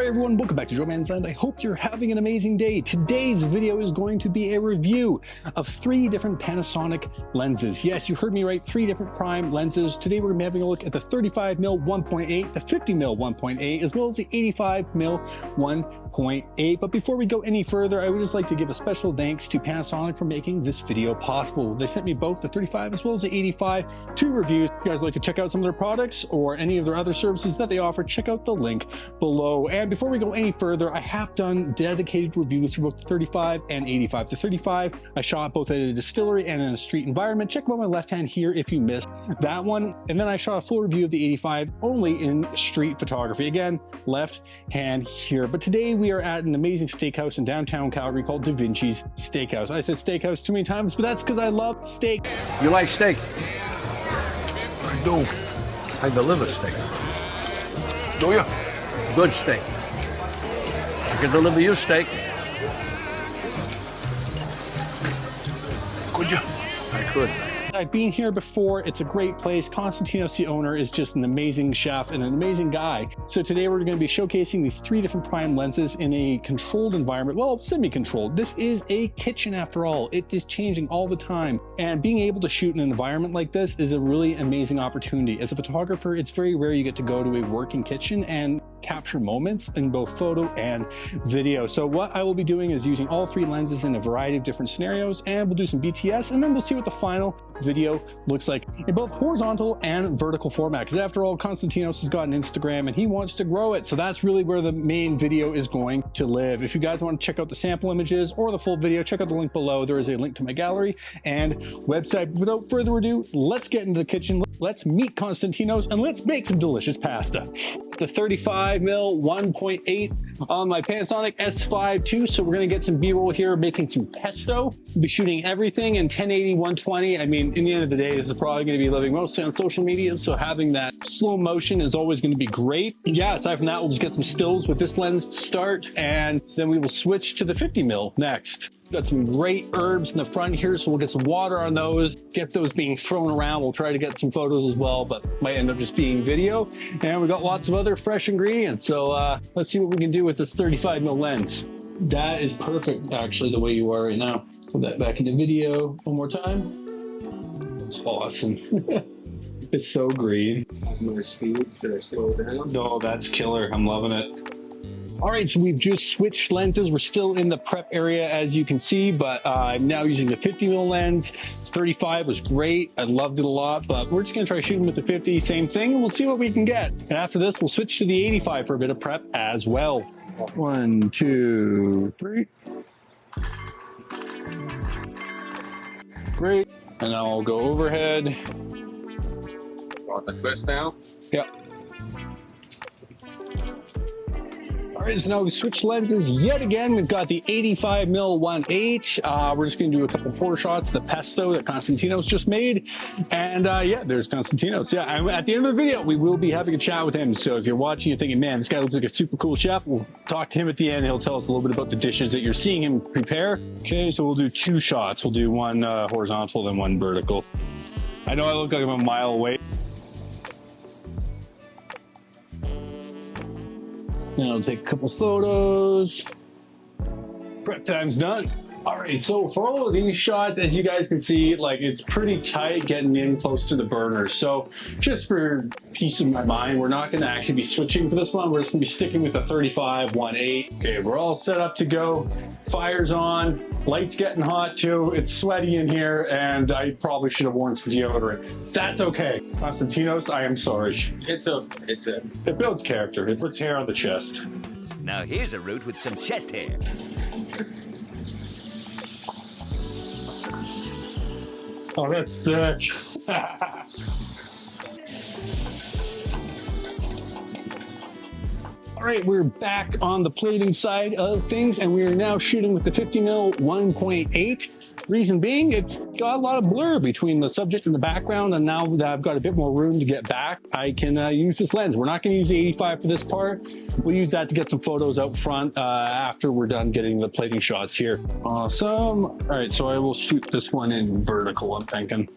Alright everyone, welcome back to Joe Man's Land. I hope you're having an amazing day. Today's video is going to be a review of 3 different Panasonic lenses. Yes, you heard me right, 3 different prime lenses. Today we're going to be having a look at the 35mm 1.8, the 50mm 1.8, as well as the 85mm 1.8. But before we go any further, I would just like to give a special thanks to Panasonic for making this video possible. They sent me both the 35 as well as the 85 2 reviews. If you guys would like to check out some of their products or any of their other services that they offer, check out the link below. And before we go any further, I have done dedicated reviews for both the 35 and 85. The 35, I shot both at a distillery and in a street environment. Check out my left hand here if you missed that one. And then I shot a full review of the 85 only in street photography. Again, left hand here. But today we are at an amazing steakhouse in downtown Calgary called Vinci's Steakhouse. I said steakhouse too many times, but that's because I love steak. You like steak? I do. I deliver steak. Do you? Good steak. I can deliver you steak. Could you? I could. I've been here before. It's a great place. Konstantinos, the owner, is just an amazing chef and an amazing guy. So today we're going to be showcasing these 3 different prime lenses in a controlled environment. Well, semi-controlled. This is a kitchen after all. It is changing all the time. And being able to shoot in an environment like this is a really amazing opportunity. As a photographer, it's very rare you get to go to a working kitchen and capture moments in both photo and video. So what I will be doing is using all 3 lenses in a variety of different scenarios, and we'll do some BTS, and then we'll see what the final video looks like in both horizontal and vertical format. Because after all, Konstantinos has got an Instagram and he wants to grow it. So that's really where the main video is going to live. If you guys want to check out the sample images or the full video, check out the link below. There is a link to my gallery and website. Without further ado, let's get into the kitchen. Let's meet Konstantinos and let's make some delicious pasta. The 35mm 1.8 on my Panasonic S5II. So we're going to get some B-roll here, making some pesto. We'll be shooting everything in 1080, 120. I mean, in the end of the day, this is probably going to be living mostly on social media. So having that slow motion is always going to be great. Yeah, aside from that, we'll just get some stills with this lens to start. And then we will switch to the 50mm next. Got some great herbs in the front here, so we'll get some water on those, get those being thrown around. We'll try to get some photos as well, but might end up just being video. And we got lots of other fresh ingredients. So let's see what we can do with this 35mm lens. That is perfect, actually, the way you are right now. Put that back into video one more time. It's awesome. It's so green. How's my speed? Should I slow it down? No, that's killer. I'm loving it. All right, so we've just switched lenses. We're still in the prep area, as you can see, but I'm now using the 50mm lens. 35 was great. I loved it a lot, but we're just gonna try shooting with the 50, same thing, and we'll see what we can get. And after this, we'll switch to the 85 for a bit of prep as well. 1, 2, 3. Great. And now I'll go overhead. Want the twist now? Yep. All right, so now we've switched lenses yet again. We've got the 85mm 1.8. We're just going to do a couple pour shots of the pesto that Konstantinos just made. And yeah, there's Konstantinos. Yeah, and at the end of the video, we will be having a chat with him. So if you're watching, you're thinking, man, this guy looks like a super cool chef, we'll talk to him at the end. He'll tell us a little bit about the dishes that you're seeing him prepare. Okay, so we'll do 2 shots. We'll do one horizontal, then one vertical. I know I look like I'm a mile away. Then I'll take a couple photos. Prep time's done. All right, so for all of these shots, as you guys can see, like it's pretty tight getting in close to the burner. So just for peace of my mind, we're not gonna actually be switching for this one. We're just gonna be sticking with the 35 1.8. Okay, we're all set up to go. Fire's on, light's getting hot too. It's sweaty in here and I probably should have worn some deodorant. That's okay. Konstantinos, I am sorry. It builds character. It puts hair on the chest. Now here's a route with some chest hair. Oh, that's sick. All right, we're back on the plating side of things, and we are now shooting with the 50mm 1.8. Reason being, it's got a lot of blur between the subject and the background, and now that I've got a bit more room to get back, I can use this lens. We're not going to use the 85 for this part. We'll use that to get some photos out front after we're done getting the plating shots here. Awesome. All right, so I will shoot this one in vertical, I'm thinking.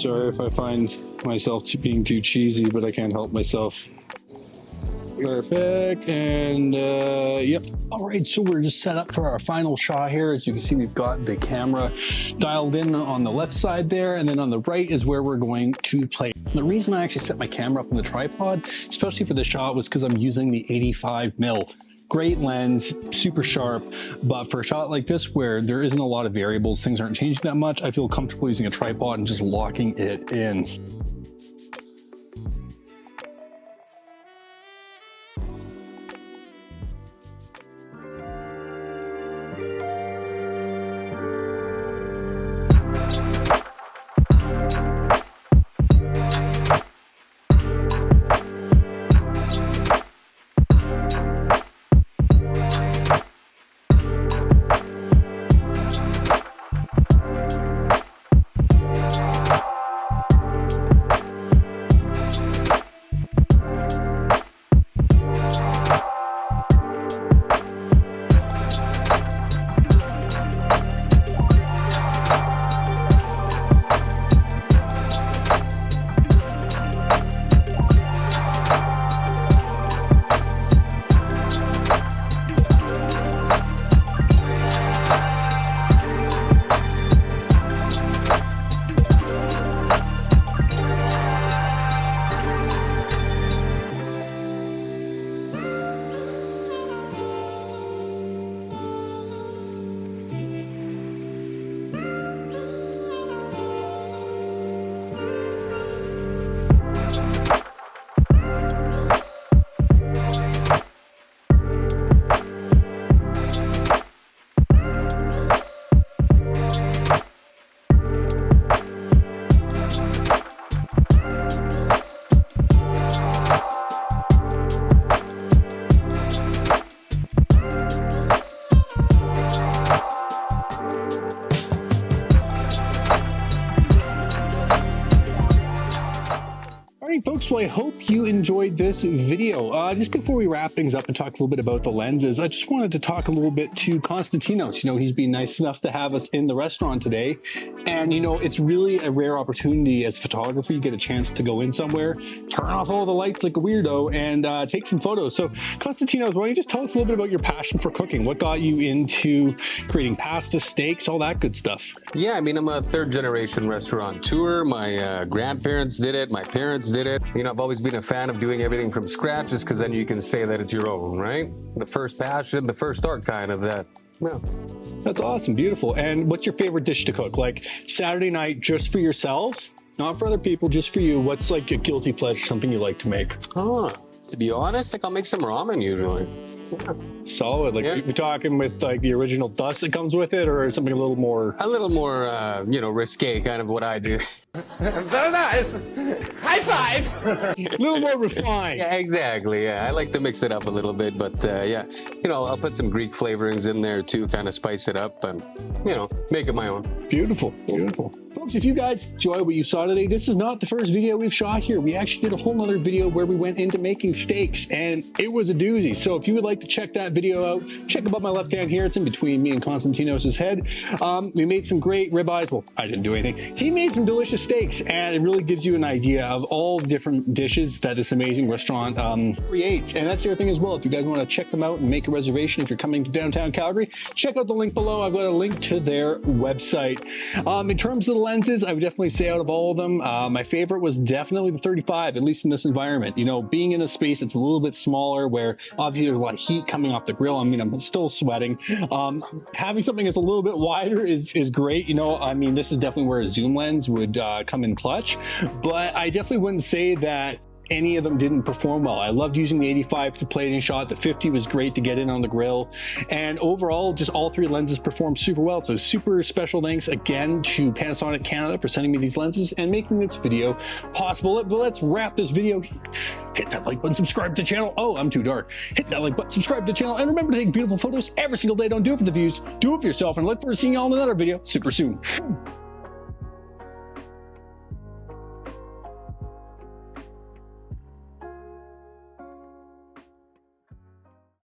Sorry if I find myself being too cheesy, but I can't help myself. Perfect, and yep. All right, so we're just set up for our final shot here. As you can see, we've got the camera dialed in on the left side there, and then on the right is where we're going to play. The reason I actually set my camera up on the tripod, especially for the shot, was because I'm using the 85mm. Great lens, super sharp, but for a shot like this where there isn't a lot of variables, things aren't changing that much, I feel comfortable using a tripod and just locking it in. Folks, well, I hope you enjoyed this video. Just before we wrap things up and talk a little bit about the lenses, I just wanted to talk a little bit to Konstantinos. You know, he's been nice enough to have us in the restaurant today. And, you know, it's really a rare opportunity as a photographer. You get a chance to go in somewhere, turn off all the lights like a weirdo, and take some photos. So, Konstantinos, why don't you just tell us a little bit about your passion for cooking? What got you into creating pasta, steaks, all that good stuff? Yeah, I mean, I'm a third-generation restaurateur. My grandparents did it. My parents did it. You know, I've always been a fan of doing everything from scratch just because then you can say that it's your own, right? The first passion, the first art kind of that. Yeah. That's awesome. Beautiful. And what's your favorite dish to cook? Like Saturday night just for yourself, not for other people, just for you. What's like a guilty pleasure, something you like to make? To be honest, like I'll make some ramen usually. Yeah. Solid. Like you're talking with like the original dust that comes with it, or something a little more, you know, risque kind of what I do. Very nice. High five. a little more refined. Yeah, exactly. Yeah, I like to mix it up a little bit, but yeah, you know, I'll put some Greek flavorings in there too, kind of spice it up and, you know, make it my own. Beautiful. Beautiful. Folks, if you guys enjoy what you saw today, this is not the first video we've shot here. We actually did a whole nother video where we went into making steaks, and it was a doozy. So if you would like to check that video out, check above my left hand here. It's in between me and Konstantinos' head. We made some great ribeyes. Well, I didn't do anything. He made some delicious steaks, and it really gives you an idea of all the different dishes that this amazing restaurant creates. And that's the other thing as well. If you guys want to check them out and make a reservation if you're coming to downtown Calgary, check out the link below. I've got a link to their website. In terms of the lenses, I would definitely say out of all of them, my favorite was definitely the 35, at least in this environment. You know, being in a space that's a little bit smaller where obviously there's a lot of heat coming off the grill. I mean, I'm still sweating. Having something that's a little bit wider is great. You know, I mean, this is definitely where a zoom lens would come in clutch, but I definitely wouldn't say that any of them didn't perform well. I loved using the 85 to plating shot. The 50 was great to get in on the grill. And overall, just all three lenses performed super well. So super special thanks again to Panasonic Canada for sending me these lenses and making this video possible. But let's wrap this video. Hit that like button, subscribe to the channel. Oh, I'm too dark. Hit that like button, subscribe to the channel, and remember to take beautiful photos every single day. Don't do it for the views, do it for yourself, and look forward to seeing y'all in another video super soon.